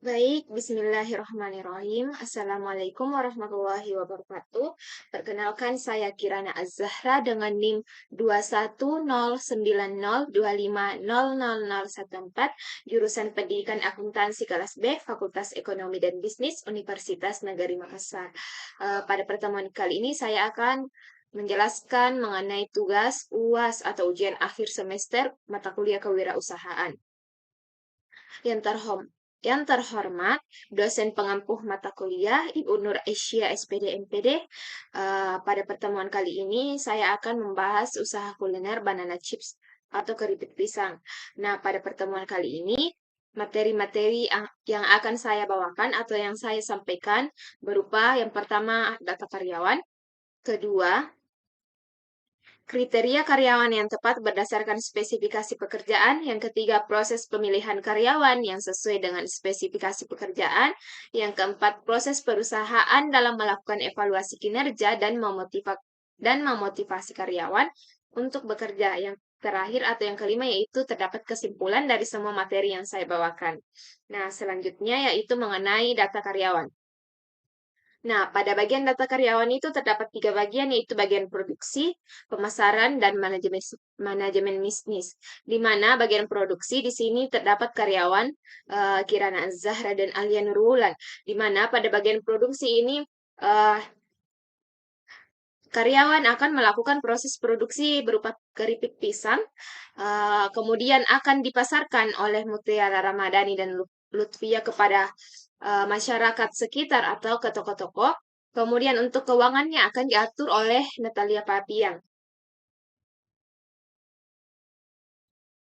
Baik, bismillahirrahmanirrahim. Assalamualaikum warahmatullahi wabarakatuh. Perkenalkan saya Kirana Az-Zahra dengan NIM 21090250014, jurusan Pendidikan Akuntansi kelas B, Fakultas Ekonomi dan Bisnis, Universitas Negeri Makassar. Pada pertemuan kali ini saya akan menjelaskan mengenai tugas UAS atau ujian akhir semester mata kuliah kewirausahaan. Yang terhormat, dosen pengampu mata kuliah Ibu Nur Aisyah SPD MPD. Pada pertemuan kali ini saya akan membahas usaha kuliner banana chips atau keripik pisang. Nah, pada pertemuan kali ini materi-materi yang akan saya bawakan atau yang saya sampaikan berupa yang pertama data karyawan, kedua kriteria karyawan yang tepat berdasarkan spesifikasi pekerjaan. Yang ketiga, proses pemilihan karyawan yang sesuai dengan spesifikasi pekerjaan. Yang keempat, proses perusahaan dalam melakukan evaluasi kinerja dan memotivasi karyawan untuk bekerja. Yang terakhir atau yang kelima yaitu terdapat kesimpulan dari semua materi yang saya bawakan. Nah, selanjutnya yaitu mengenai data karyawan. Nah, pada bagian data karyawan itu terdapat 3 bagian, yaitu bagian produksi, pemasaran, dan manajemen bisnis. Di mana bagian produksi di sini terdapat karyawan Kirana Zahra dan Alia Nurwulan. Di mana pada bagian produksi ini eh, karyawan akan melakukan proses produksi berupa keripik pisang, kemudian akan dipasarkan oleh Mutiara Ramadhani dan Lutfia kepada masyarakat sekitar atau ke toko-toko. Kemudian untuk keuangannya akan diatur oleh Natalia Papiang.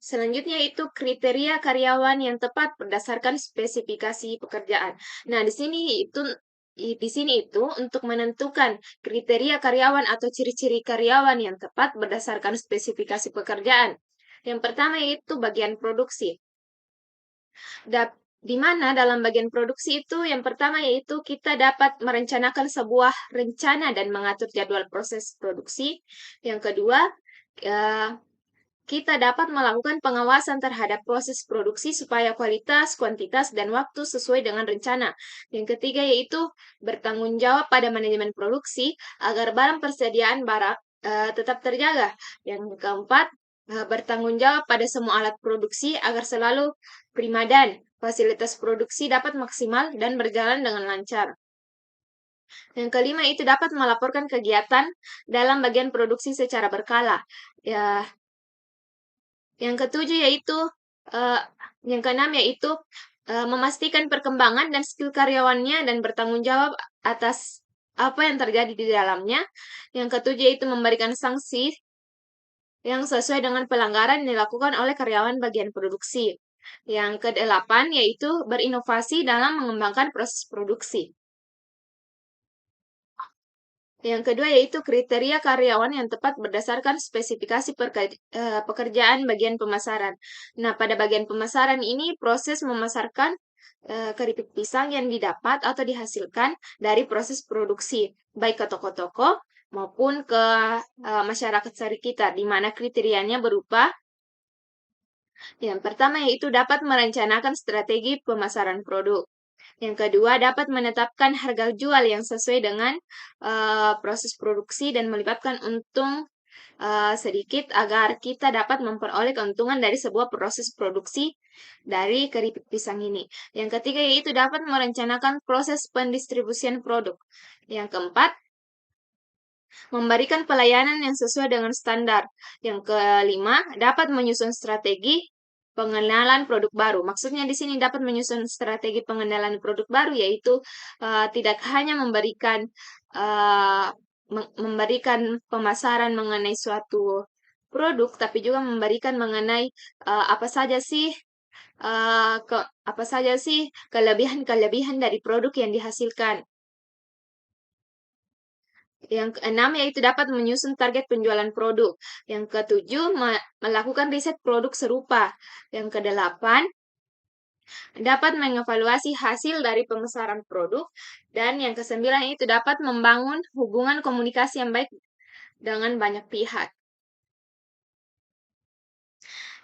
Selanjutnya itu kriteria karyawan yang tepat berdasarkan spesifikasi pekerjaan. Nah, di sini itu untuk menentukan kriteria karyawan atau ciri-ciri karyawan yang tepat berdasarkan spesifikasi pekerjaan. Yang pertama yaitu bagian produksi. Di mana dalam bagian produksi itu yang pertama yaitu kita dapat merencanakan sebuah rencana dan mengatur jadwal proses produksi. Yang kedua, eh, kita dapat melakukan pengawasan terhadap proses produksi supaya kualitas, kuantitas, dan waktu sesuai dengan rencana. Yang ketiga yaitu bertanggung jawab pada manajemen produksi agar barang persediaan barang tetap terjaga. Yang keempat, bertanggung jawab pada semua alat produksi agar selalu prima dan fasilitas produksi dapat maksimal dan berjalan dengan lancar. Yang kelima itu dapat melaporkan kegiatan dalam bagian produksi secara berkala. Ya, yang ketujuh yaitu yang keenam yaitu memastikan perkembangan dan skill karyawannya dan bertanggung jawab atas apa yang terjadi di dalamnya. Yang ketujuh yaitu memberikan sanksi yang sesuai dengan pelanggaran yang dilakukan oleh karyawan bagian produksi. Yang kedelapan yaitu berinovasi dalam mengembangkan proses produksi. Yang kedua yaitu kriteria karyawan yang tepat berdasarkan spesifikasi pekerjaan bagian pemasaran. Nah, pada bagian pemasaran ini proses memasarkan keripik pisang yang didapat atau dihasilkan dari proses produksi, baik ke toko-toko maupun ke masyarakat sekitar, di mana kriterianya berupa yang pertama yaitu dapat merencanakan strategi pemasaran produk. Yang kedua, dapat menetapkan harga jual yang sesuai dengan proses produksi dan melibatkan untung sedikit agar kita dapat memperoleh keuntungan dari sebuah proses produksi dari keripik pisang ini. Yang ketiga, yaitu dapat merencanakan proses pendistribusian produk. Yang keempat, memberikan pelayanan yang sesuai dengan standar. Yang kelima, dapat menyusun strategi pengenalan produk baru. Maksudnya di sini dapat menyusun strategi pengenalan produk baru yaitu tidak hanya uh, memberikan pemasaran mengenai suatu produk, tapi juga memberikan mengenai apa saja sih kelebihan-kelebihan dari produk yang dihasilkan. Yang keenam yaitu dapat menyusun target penjualan produk. Yang ketujuh, melakukan riset produk serupa. Yang kedelapan, dapat mengevaluasi hasil dari pemasaran produk. Dan yang kesembilan itu dapat membangun hubungan komunikasi yang baik dengan banyak pihak.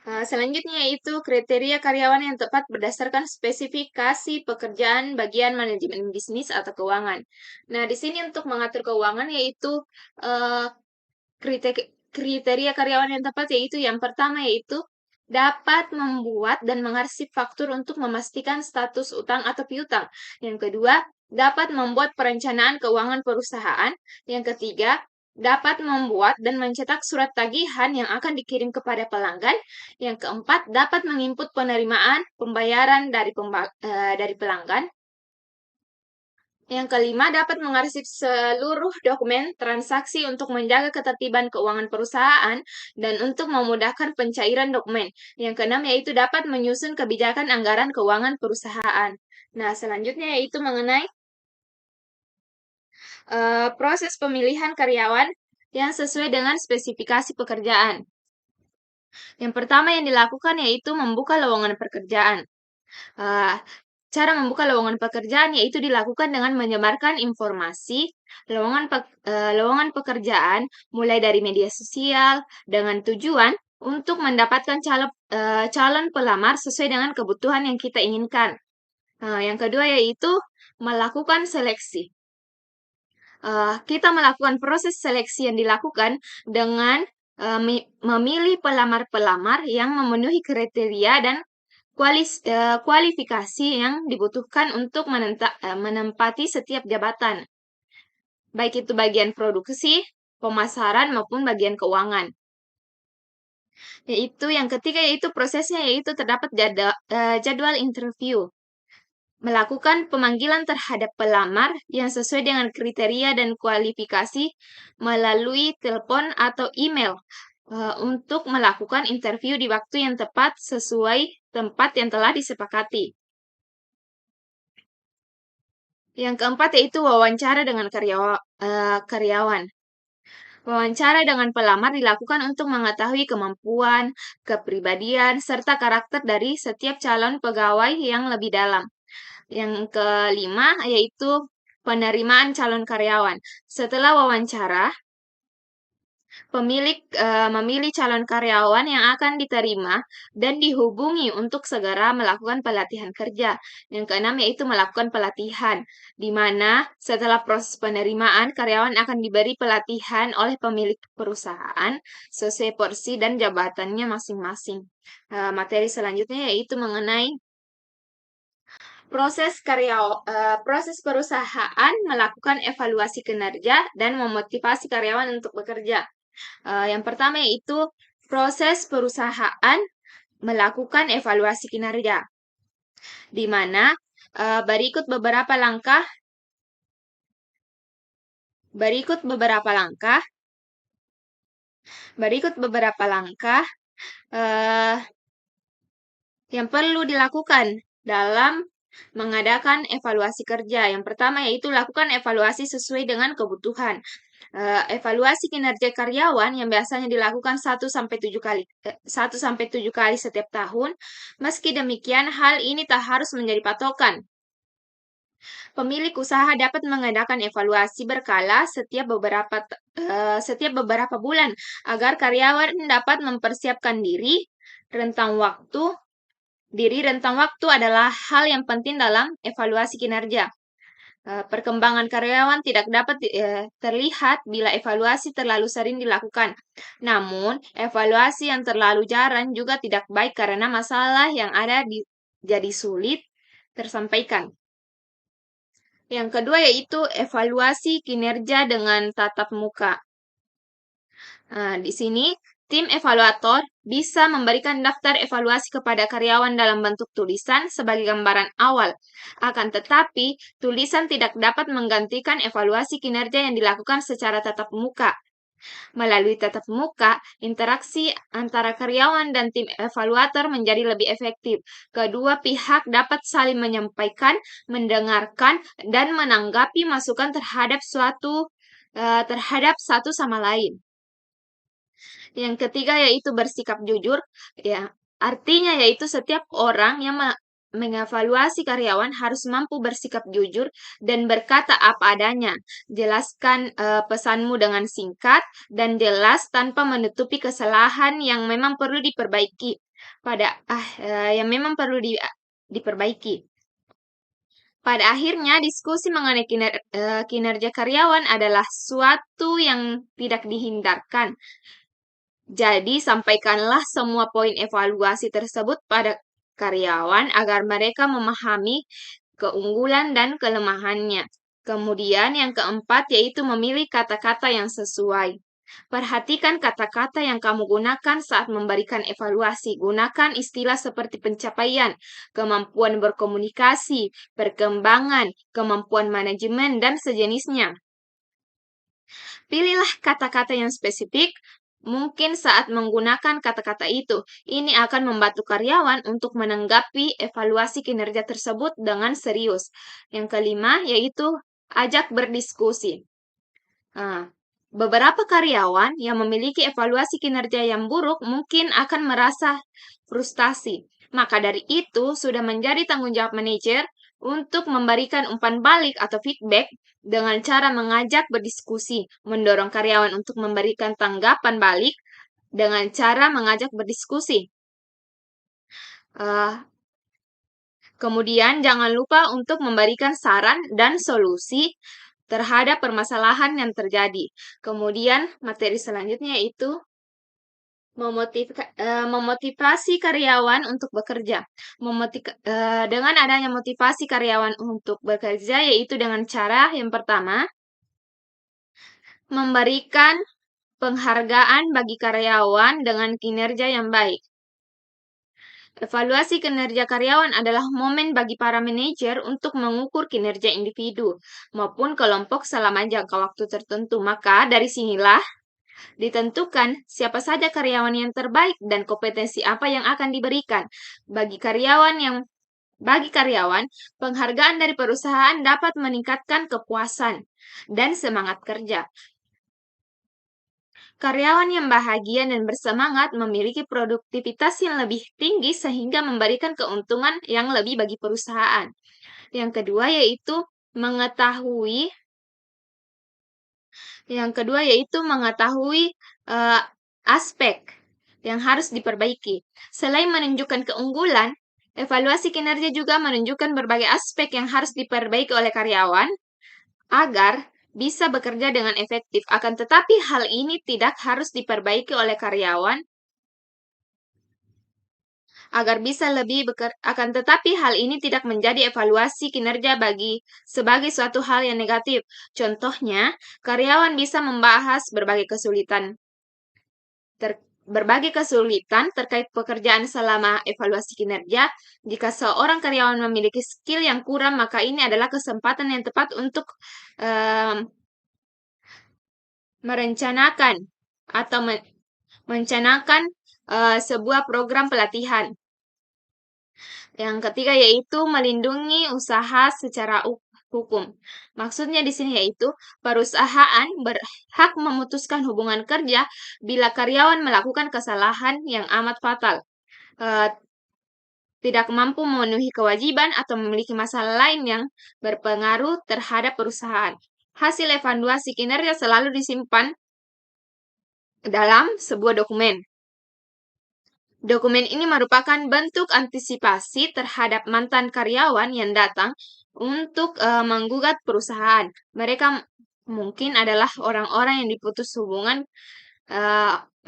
Selanjutnya yaitu kriteria karyawan yang tepat berdasarkan spesifikasi pekerjaan bagian manajemen bisnis atau keuangan. Nah, di sini untuk mengatur keuangan yaitu eh, kriteria karyawan yang tepat yaitu yang pertama yaitu dapat membuat dan mengarsip faktur untuk memastikan status utang atau piutang. Yang kedua, dapat membuat perencanaan keuangan perusahaan. Yang ketiga, dapat membuat dan mencetak surat tagihan yang akan dikirim kepada pelanggan. Yang keempat, dapat menginput penerimaan pembayaran dari pelanggan. Yang kelima, dapat mengarsip seluruh dokumen transaksi untuk menjaga ketertiban keuangan perusahaan dan untuk memudahkan pencairan dokumen. Yang keenam, yaitu dapat menyusun kebijakan anggaran keuangan perusahaan. Nah, selanjutnya yaitu mengenai proses pemilihan karyawan yang sesuai dengan spesifikasi pekerjaan. Yang pertama yang dilakukan yaitu membuka lowongan pekerjaan. Cara membuka lowongan pekerjaan yaitu dilakukan dengan menyebarkan informasi lowongan pekerjaan mulai dari media sosial dengan tujuan untuk mendapatkan calon pelamar sesuai dengan kebutuhan yang kita inginkan. Yang kedua yaitu melakukan seleksi. Kita melakukan proses seleksi yang dilakukan dengan memilih pelamar-pelamar yang memenuhi kriteria dan kualifikasi yang dibutuhkan untuk menempati setiap jabatan, baik itu bagian produksi, pemasaran, maupun bagian keuangan. Yaitu yang ketiga yaitu prosesnya yaitu terdapat jadwal interview. Melakukan pemanggilan terhadap pelamar yang sesuai dengan kriteria dan kualifikasi melalui telepon atau email untuk melakukan interview di waktu yang tepat sesuai tempat yang telah disepakati. Yang keempat yaitu wawancara dengan karyawan. Wawancara dengan pelamar dilakukan untuk mengetahui kemampuan, kepribadian, serta karakter dari setiap calon pegawai yang lebih dalam. Yang kelima yaitu penerimaan calon karyawan. Setelah wawancara, pemilik memilih calon karyawan yang akan diterima dan dihubungi untuk segera melakukan pelatihan kerja. Yang keenam yaitu melakukan pelatihan, di mana setelah proses penerimaan karyawan akan diberi pelatihan oleh pemilik perusahaan sesuai porsi dan jabatannya masing-masing. Materi selanjutnya yaitu mengenai proses perusahaan melakukan evaluasi kinerja dan memotivasi karyawan untuk bekerja. Yang pertama yaitu proses perusahaan melakukan evaluasi kinerja, di mana berikut beberapa langkah yang perlu dilakukan dalam mengadakan evaluasi kerja. Yang pertama yaitu lakukan evaluasi sesuai dengan kebutuhan. Evaluasi kinerja karyawan yang biasanya dilakukan 1-7 kali setiap tahun. Meski demikian, hal ini tak harus menjadi patokan. Pemilik usaha dapat mengadakan evaluasi berkala setiap beberapa bulan agar karyawan dapat mempersiapkan diri. Rentang waktu adalah hal yang penting dalam evaluasi kinerja. Perkembangan karyawan tidak dapat terlihat bila evaluasi terlalu sering dilakukan. Namun, evaluasi yang terlalu jarang juga tidak baik karena masalah yang ada jadi sulit tersampaikan. Yang kedua yaitu evaluasi kinerja dengan tatap muka. Di sini tim evaluator bisa memberikan daftar evaluasi kepada karyawan dalam bentuk tulisan sebagai gambaran awal. Akan tetapi, tulisan tidak dapat menggantikan evaluasi kinerja yang dilakukan secara tatap muka. Melalui tatap muka, interaksi antara karyawan dan tim evaluator menjadi lebih efektif. Kedua pihak dapat saling menyampaikan, mendengarkan, dan menanggapi masukan terhadap satu sama lain. Yang ketiga yaitu bersikap jujur. Ya, artinya yaitu setiap orang yang mengevaluasi karyawan harus mampu bersikap jujur dan berkata apa adanya. Jelaskan pesanmu dengan singkat dan jelas tanpa menutupi kesalahan yang memang perlu diperbaiki. yang memang perlu diperbaiki. Pada akhirnya, diskusi mengenai kinerja karyawan adalah suatu yang tidak dihindarkan. Jadi, sampaikanlah semua poin evaluasi tersebut pada karyawan agar mereka memahami keunggulan dan kelemahannya. Kemudian, yang keempat yaitu memilih kata-kata yang sesuai. Perhatikan kata-kata yang kamu gunakan saat memberikan evaluasi. Gunakan istilah seperti pencapaian, kemampuan berkomunikasi, perkembangan, kemampuan manajemen, dan sejenisnya. Pilihlah kata-kata yang spesifik. Mungkin saat menggunakan kata-kata itu, ini akan membantu karyawan untuk menanggapi evaluasi kinerja tersebut dengan serius. Yang kelima yaitu ajak berdiskusi. Nah, beberapa karyawan yang memiliki evaluasi kinerja yang buruk mungkin akan merasa frustasi. Maka dari itu, sudah menjadi tanggung jawab manajer untuk memberikan umpan balik atau feedback dengan cara mengajak berdiskusi, mendorong karyawan untuk memberikan tanggapan balik dengan cara mengajak berdiskusi. Kemudian, jangan lupa untuk memberikan saran dan solusi terhadap permasalahan yang terjadi. Kemudian, materi selanjutnya yaitu memotivasi karyawan untuk bekerja. Dengan adanya motivasi karyawan untuk bekerja, yaitu dengan cara yang pertama, memberikan penghargaan bagi karyawan dengan kinerja yang baik. Evaluasi kinerja karyawan adalah momen bagi para manajer untuk mengukur kinerja individu maupun kelompok selama jangka waktu tertentu. Maka dari sinilah ditentukan siapa saja karyawan yang terbaik dan kompetensi apa yang akan diberikan. Bagi karyawan, penghargaan dari perusahaan dapat meningkatkan kepuasan dan semangat kerja. Karyawan yang bahagia dan bersemangat memiliki produktivitas yang lebih tinggi sehingga memberikan keuntungan yang lebih bagi perusahaan. Yang kedua yaitu mengetahui aspek yang harus diperbaiki. Selain menunjukkan keunggulan, evaluasi kinerja juga menunjukkan berbagai aspek yang harus diperbaiki oleh karyawan agar bisa bekerja dengan efektif. Akan tetapi hal ini tidak harus diperbaiki oleh karyawan akan tetapi hal ini tidak menjadi evaluasi kinerja sebagai suatu hal yang negatif. Contohnya, karyawan bisa membahas berbagai kesulitan terkait pekerjaan selama evaluasi kinerja. Jika seorang karyawan memiliki skill yang kurang, maka ini adalah kesempatan yang tepat untuk merencanakan atau mencanangkan sebuah program pelatihan. Yang ketiga yaitu melindungi usaha secara hukum. Maksudnya di sini yaitu perusahaan berhak memutuskan hubungan kerja bila karyawan melakukan kesalahan yang amat fatal, tidak mampu memenuhi kewajiban atau memiliki masalah lain yang berpengaruh terhadap perusahaan. Hasil evaluasi kinerja selalu disimpan dalam sebuah dokumen. Dokumen ini merupakan bentuk antisipasi terhadap mantan karyawan yang datang untuk menggugat perusahaan. Mereka mungkin adalah orang-orang yang diputus hubungan.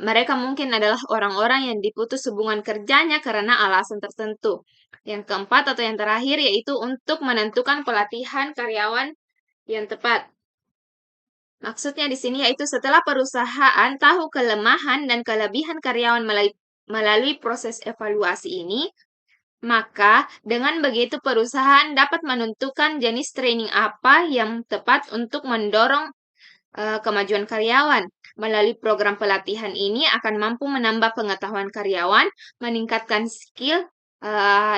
Mereka mungkin adalah orang-orang yang diputus hubungan kerjanya karena alasan tertentu. Yang keempat atau yang terakhir yaitu untuk menentukan pelatihan karyawan yang tepat. Maksudnya di sini yaitu setelah perusahaan tahu kelemahan dan kelebihan karyawan melalui proses evaluasi ini, maka dengan begitu perusahaan dapat menentukan jenis training apa yang tepat untuk mendorong kemajuan karyawan. Melalui program pelatihan ini akan mampu menambah pengetahuan karyawan, meningkatkan skill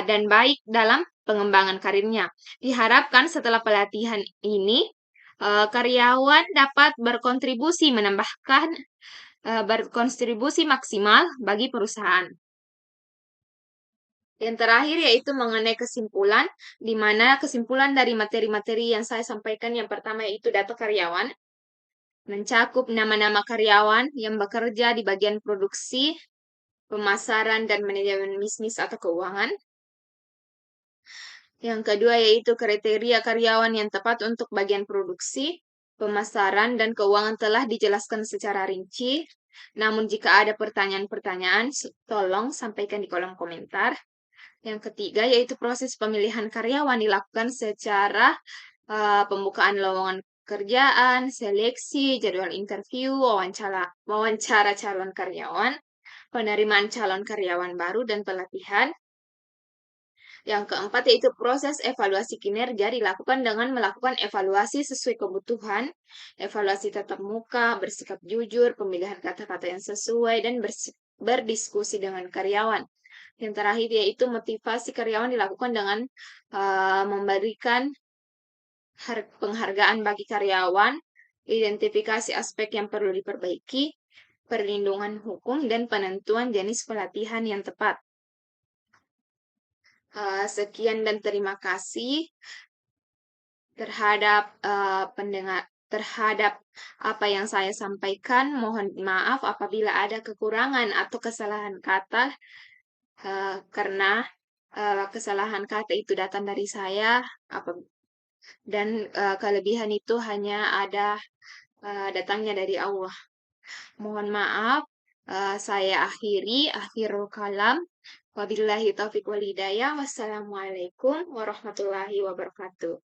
dan baik dalam pengembangan karirnya. Diharapkan setelah pelatihan ini, karyawan dapat berkontribusi maksimal bagi perusahaan. Yang terakhir yaitu mengenai kesimpulan, di mana kesimpulan dari materi-materi yang saya sampaikan yang pertama yaitu data karyawan, mencakup nama-nama karyawan yang bekerja di bagian produksi, pemasaran dan manajemen bisnis atau keuangan. Yang kedua yaitu kriteria karyawan yang tepat untuk bagian produksi, pemasaran, dan keuangan telah dijelaskan secara rinci. Namun jika ada pertanyaan-pertanyaan, tolong sampaikan di kolom komentar. Yang ketiga yaitu proses pemilihan karyawan dilakukan secara pembukaan lowongan pekerjaan, seleksi, jadwal interview, wawancara calon karyawan, penerimaan calon karyawan baru, dan pelatihan. Yang keempat yaitu proses evaluasi kinerja dilakukan dengan melakukan evaluasi sesuai kebutuhan, evaluasi tatap muka, bersikap jujur, pemilihan kata-kata yang sesuai, dan berdiskusi dengan karyawan. Yang terakhir yaitu motivasi karyawan dilakukan dengan memberikan penghargaan bagi karyawan, identifikasi aspek yang perlu diperbaiki, perlindungan hukum, dan penentuan jenis pelatihan yang tepat. Sekian dan terima kasih terhadap terhadap apa yang saya sampaikan. Mohon maaf apabila ada kekurangan atau kesalahan kata, karena kesalahan kata itu datang dari saya, dan kelebihan itu hanya ada datangnya dari Allah. Mohon maaf, saya akhirul kalam. Wabillahi taufiq wal hidayah. Wassalamualaikum warahmatullahi wabarakatuh.